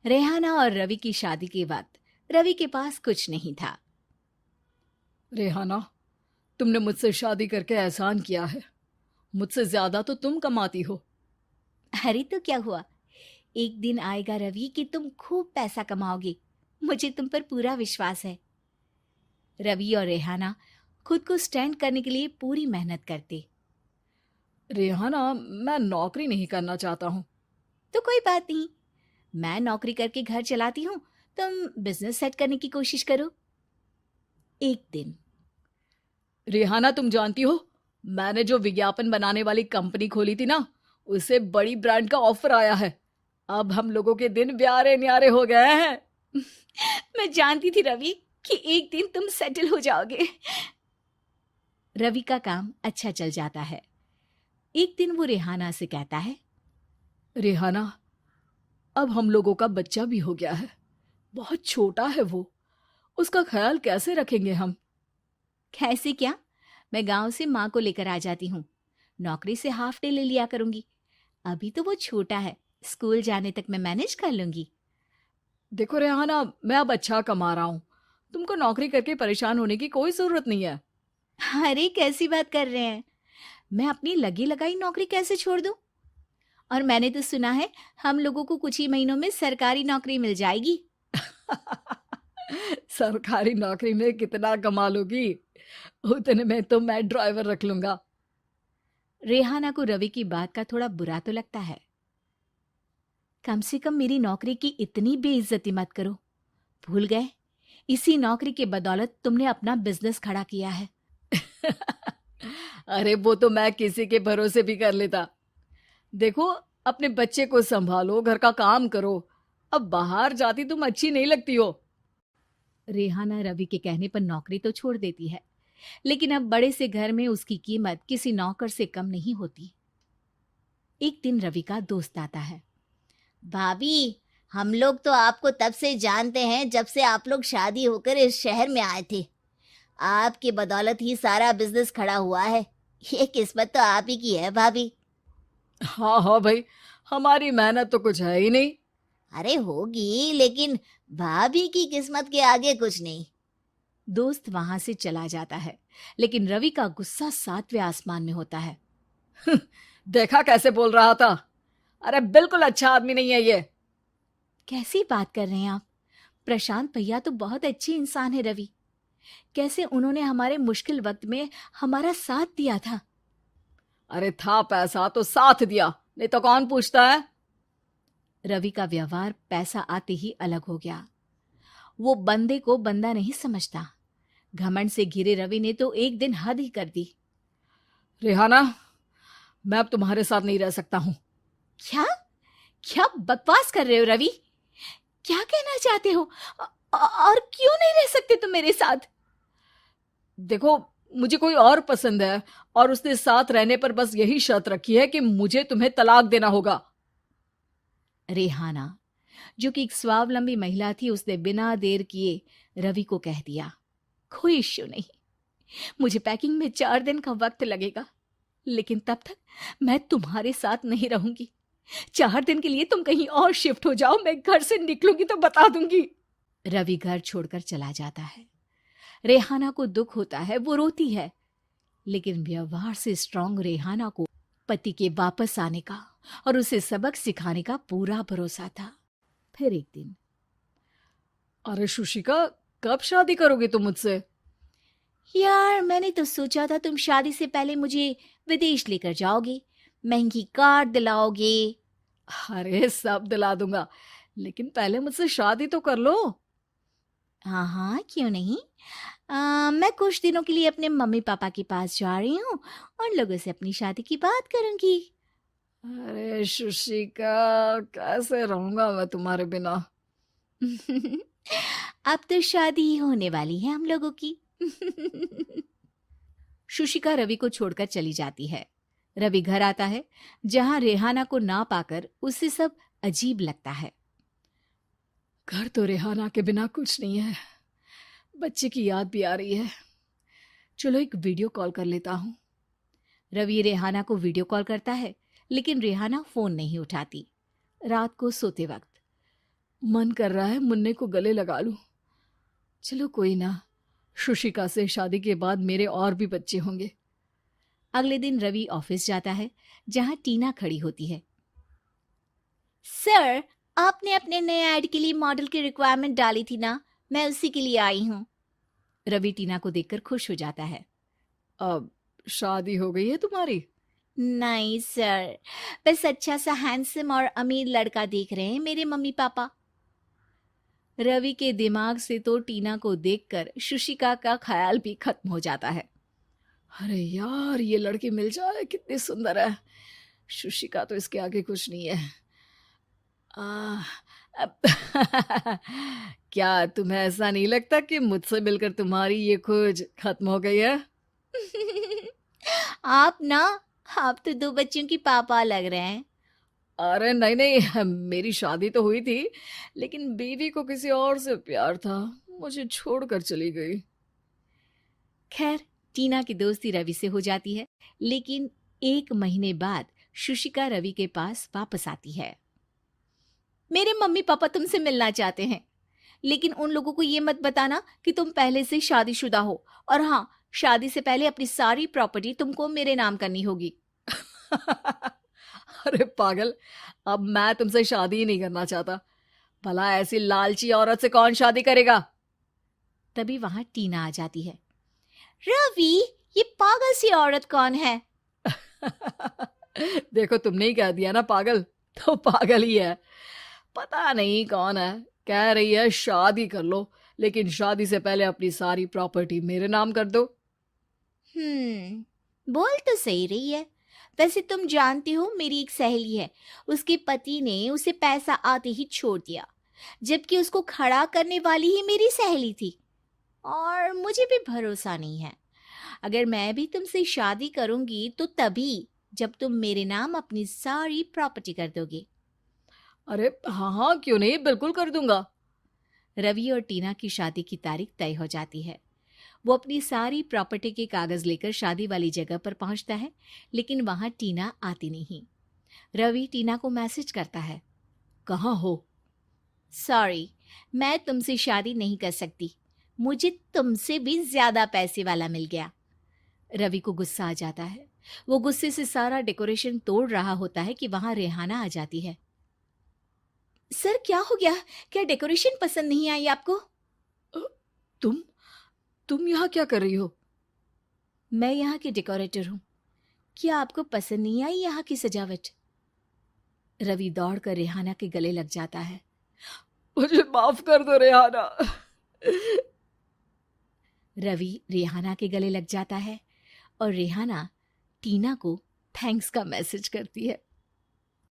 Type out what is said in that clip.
रेहाना और रवि की शादी के वक्त रवि के पास कुछ नहीं था। रेहाना, तुमने मुझसे शादी करके एहसान किया है। मुझसे ज्यादा तो तुम कमाती हो। अरे तो क्या हुआ, एक दिन आएगा रवि कि तुम खूब पैसा कमाओगे। मुझे तुम पर पूरा विश्वास है। रवि और रेहाना खुद को स्टैंड करने के लिए पूरी मेहनत करते। रेहाना, मैं नौकरी नहीं करना चाहता हूँ। तो कोई बात नहीं, मैं नौकरी करके घर चलाती हूँ, तुम बिजनेस सेट करने की कोशिश करो। एक दिन रेहाना, तुम जानती हो, मैंने जो विज्ञापन बनाने वाली कंपनी खोली थी ना, उसे बड़ी ब्रांड का ऑफर आया है। अब हम लोगों के दिन ब्यारे न्यारे हो गए हैं। मैं जानती थी रवि कि एक दिन तुम सेटल हो जाओगे। रवि का काम अच्छा चल जाता है। एक दिन वो रेहाना से कहता है, रेहाना, अब हम लोगों का बच्चा भी हो गया है। बहुत छोटा है वो। उसका ख्याल कैसे रखेंगे हम? कैसे क्या, मैं गांव से माँ को लेकर आ जाती हूँ। नौकरी से हाफ डे ले लिया करूंगी। अभी तो वो छोटा है, स्कूल जाने तक मैं मैनेज कर लूंगी। देखो रेहाना, मैं अब अच्छा कमा रहा हूँ। तुमको नौकरी करके परेशान होने की कोई जरूरत नहीं है। अरे कैसी बात कर रहे हैं, मैं अपनी लगी लगाई नौकरी कैसे छोड़ दूं? और मैंने तो सुना है हम लोगों को कुछ ही महीनों में सरकारी नौकरी मिल जाएगी। सरकारी नौकरी में कितना कमा लोगी? उतने में तो मैं ड्राइवर रख लूंगा। रेहाना को रवि की बात का थोड़ा बुरा तो लगता है। कम से कम मेरी नौकरी की इतनी बेइज्जती मत करो। भूल गए, इसी नौकरी के बदौलत तुमने अपना बिजनेस खड़ा किया है। अरे वो तो मैं किसी के भरोसे भी कर लेता। देखो, अपने बच्चे को संभालो, घर का काम करो। अब बाहर जाती तुम अच्छी नहीं लगती हो। रेहाना रवि के कहने पर नौकरी तो छोड़ देती है, लेकिन अब बड़े से घर में उसकी कीमत किसी नौकर से कम नहीं होती। एक दिन रवि का दोस्त आता है। भाभी, हम लोग तो आपको तब से जानते हैं जब से आप लोग शादी होकर इस शहर में आए थे। आपकी बदौलत ही सारा बिजनेस खड़ा हुआ है। ये किस्मत तो आप ही की है भाभी। हाँ हाँ भाई, हमारी मेहनत तो कुछ है ही नहीं। अरे होगी, लेकिन भाभी की किस्मत के आगे कुछ नहीं। दोस्त वहां से चला जाता है, लेकिन रवि का गुस्सा सातवें आसमान में होता है। देखा कैसे बोल रहा था? अरे बिल्कुल अच्छा आदमी नहीं है ये। कैसी बात कर रहे हैं आप? प्रशांत भैया तो बहुत अच्छे इंसान है रवि। कैसे उन्होंने हमारे मुश्किल वक्त में हमारा साथ दिया था। अरे था पैसा तो साथ दिया, नहीं तो कौन पूछता है? रवि का व्यवहार पैसा आते ही अलग हो गया। वो बंदे को बंदा नहीं समझता। घमंड से घिरे रवि ने तो एक दिन हद ही कर दी। रेहाना, मैं अब तुम्हारे साथ नहीं रह सकता हूँ। क्या क्या बकवास कर रहे हो रवि? क्या कहना चाहते हो? और क्यों नहीं रह सकते तुम मेरे साथ? देखो, मुझे कोई और पसंद है, और उसने साथ रहने पर बस यही शर्त रखी है कि मुझे तुम्हें तलाक देना होगा। रेहाना, जो कि एक स्वावलंबी महिला थी, उसने बिना देर किए रवि को कह दिया, कोई इश्यू नहीं, मुझे पैकिंग में 4 दिन का वक्त लगेगा, लेकिन तब तक मैं तुम्हारे साथ नहीं रहूंगी। 4 दिन के लिए तुम कहीं और शिफ्ट हो जाओ, मैं घर से निकलूंगी तो बता दूंगी। रवि घर छोड़कर चला जाता है। रेहाना को दुख होता है, वो रोती है, लेकिन व्यवहार से स्ट्रांग रेहाना को पति के वापस आने का और उसे सबक सिखाने का पूरा भरोसा था। फिर एक दिन, अरे शुशिका, कब शादी करोगी तुम मुझसे? यार मैंने तो सोचा था तुम शादी से पहले मुझे विदेश लेकर जाओगे, महंगी कार दिलाओगे। अरे सब दिला दूंगा, लेकिन पहले मुझसे शादी तो कर लो। हाँ हाँ, क्यों नहीं। मैं कुछ दिनों के लिए अपने मम्मी पापा के पास जा रही हूँ और लोगों से अपनी शादी की बात करूंगी। अरे शुशिका, कैसे रहूंगा मैं तुम्हारे बिना? अब तो शादी ही होने वाली है हम लोगों की। शुशिका रवि को छोड़कर चली जाती है। रवि घर आता है, जहां रेहाना को ना पाकर उसे सब अजीब लगता है। घर तो रेहाना के बिना कुछ नहीं है। बच्चे की याद भी आ रही है। चलो एक वीडियो कॉल कर लेता हूँ। रवि रेहाना को वीडियो कॉल करता है, लेकिन रेहाना फोन नहीं उठाती। रात को सोते वक्त मन कर रहा है मुन्ने को गले लगा लूं। चलो कोई ना, शुशिका से शादी के बाद मेरे और भी बच्चे होंगे। अगले दिन रवि ऑफिस जाता है, जहां टीना खड़ी होती है। सर, आपने अपने नए ऐड के लिए मॉडल की रिक्वायरमेंट डाली थी ना, मैं उसी के लिए आई हूँ। रवि टीना को देखकर खुश हो जाता है। अब शादी हो गई है तुम्हारी? नहीं सर, बस अच्छा सा हैंडसम और अमीर लड़का देख रहे हैं मेरे मम्मी पापा। रवि के दिमाग से तो टीना को देखकर शुशिका का ख्याल भी खत्म हो जाता है। अरे यार, ये लड़की मिल जाए कितनी सुंदर है। शुशिका तो इसके आगे कुछ नहीं है। आ, अब क्या तुम्हें ऐसा नहीं लगता कि मुझसे मिलकर तुम्हारी ये खोज खत्म हो गई है? आप ना, आप तो 2 बच्चों की पापा लग रहे हैं। अरे नहीं नहीं, मेरी शादी तो हुई थी, लेकिन बीवी को किसी और से प्यार था, मुझे छोड़कर चली गई। खैर, टीना की दोस्ती रवि से हो जाती है, लेकिन 1 महीने बाद शुशिका रवि के पास वापस आती है। मेरे मम्मी पापा तुमसे मिलना चाहते हैं, लेकिन उन लोगों को ये मत बताना कि तुम पहले से शादीशुदा हो, और हाँ, शादी से पहले अपनी सारी प्रॉपर्टी तुमको मेरे नाम करनी होगी। अरे पागल, अब मैं तुमसे शादी ही नहीं करना चाहता। भला ऐसी लालची औरत से कौन शादी करेगा? तभी वहां टीना आ जाती है। रवि, ये पागल सी औरत कौन है? देखो, तुमने ही कह दिया ना पागल, तो पागल ही है। पता नहीं कौन है, कह रही है शादी कर लो, लेकिन शादी से पहले अपनी सारी प्रॉपर्टी मेरे नाम कर दो। बोल तो सही रही है। वैसे तुम जानती हो, मेरी एक सहेली है, उसके पति ने उसे पैसा आते ही छोड़ दिया, जबकि उसको खड़ा करने वाली ही मेरी सहेली थी। और मुझे भी भरोसा नहीं है। अगर मैं भी तुमसे शादी करूंगी तो तभी, जब तुम मेरे नाम अपनी सारी प्रॉपर्टी कर दोगे। अरे हाँ हाँ, क्यों नहीं, बिल्कुल कर दूंगा। रवि और टीना की शादी की तारीख तय हो जाती है। वो अपनी सारी प्रॉपर्टी के कागज लेकर शादी वाली जगह पर पहुंचता है, लेकिन वहां टीना आती नहीं। रवि टीना को मैसेज करता है। कहाँ हो? सॉरी, मैं तुमसे शादी नहीं कर सकती, मुझे तुमसे भी ज्यादा पैसे वाला मिल गया। रवि को गुस्सा आ जाता है। वो गुस्से से सारा डेकोरेशन तोड़ रहा होता है कि वहां रेहाना आ जाती है। सर, क्या हो गया? क्या डेकोरेशन पसंद नहीं आई आपको? अ, तुम यहाँ क्या कर रही हो? मैं यहाँ की डेकोरेटर हूँ। क्या आपको पसंद नहीं आई यहाँ की सजावट? रवि दौड़कर रेहाना के गले लग जाता है। मुझे माफ कर दो रेहाना। रवि रेहाना के गले लग जाता है और रेहाना टीना को थैंक्स का मैसेज करती है।